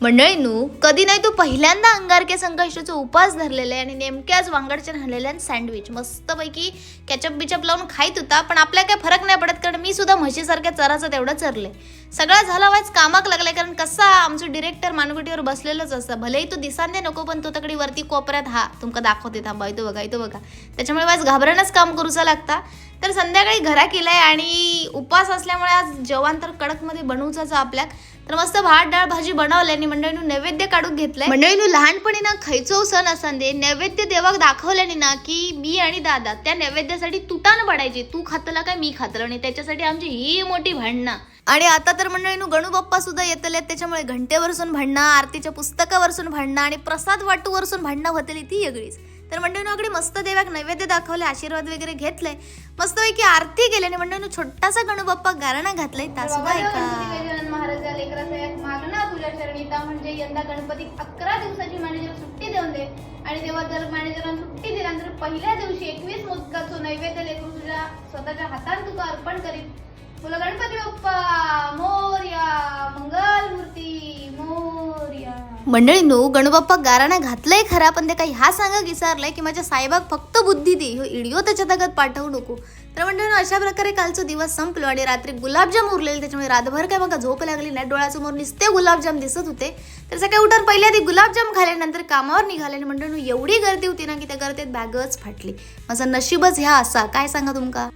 मंडळींनो, कधी नाही तू पहिल्यांदा अंगारके संकष्टीचा उपास धरलेला आहे आणि नेमक्याच वांगडच्या राहिलेल्या सँडविच मस्तपैकी केचप बिचप लावून खाईत होता. पण आपल्या काय फरक नाही पडत, कारण मी सुद्धा म्हशीसारख्या चराचं तेवढं चरले. सगळा झाला वाईच कामाक लागलाय, कारण कसा आमचं डिरेक्टर मानगुटीवर बसलेलंच असतं. भलेही तो दिसांदे नको, पण तो तकडी वरती कोपऱ्यात हा तुमका दाखवते, थांबा इथं बघा. त्याच्यामुळे वाईच घाबरणच काम करूचा लागता. तर संध्याकाळी घरा केलाय आणि उपास असल्यामुळे आज जेवण तर कडकमध्ये बनवूच आपल्याक. तर मस्त भात डाळ भाजी बनवली आणि मंडळीनं नैवेद्य काढून घेतलंय. मंडळीनं लहानपणी ना खैचो सण असंदे नैवेद्य देवाक दाखवल्याने ना की मी आणि दादा त्या नैवेद्यासाठी तुटान पडायची. तू खातला काय मी खातलं, आणि त्याच्यासाठी आमची ही मोठी भांडणं. आणि आता तर मंडळीनं गणू बाप्पा सुद्धा येतले, त्याच्यामुळे घंटेवरसून भांडणं, आरतीच्या पुस्तकावरसून भांडणं आणि प्रसाद वाटूवरसून भांडणं होतली ती वेगळीच. तर मंडळीनं अगदी मस्त देवाक नैवेद्य दाखवले, आशीर्वाद वगैरे घेतले, मस्तपैकी आरती केली आणि मंडळीनं छोटासा गणू बाप्पा गारणं घातलंय. तासुद्धा ऐका. महाराज लेकराचं मागणा तुझ्या चरणीता, म्हणजे यंदा गणपती 11 दिवसाची मॅनेजर सुट्टी देऊन दे. आणि तेव्हा जर मॅनेजरांना सुट्टी दिल्यानंतर पहिल्या दिवशी 21 मोदकाचं नैवेद्य लेकरून तुझ्या स्वतःच्या हाताने तुका अर्पण करीत. बोला गणपती बाप्पा मोरया, मंगल मूर्ती मोरया. मंडळींनो, गणूबाप्पा गाराणा घातलंय खरा, पण ते काही हा सांगा विचारलंय की माझ्या साईबाग फक्त बुद्धी दे, हो इडिओ त्याच्या ताकद पाठवू नको. तर मंडळींनो, अशा प्रकारे कालचा दिवस संपलो आणि रात्री गुलाबजाम उरलेले, त्याच्यामुळे रातभर काय मग झोप लागली नाही. डोळ्यासमोर नुसते गुलाबजाम दिसत होते. तर सकाळी उठून पहिल्या आधी गुलाबजाम खाल्ल्यानंतर कामावर निघाले आणि मंडळींनो एवढी गर्दी होती ना की त्या गर्दीत बॅगच फाटली. माझं नशीबच ह्या असा काय सांगा तुमका.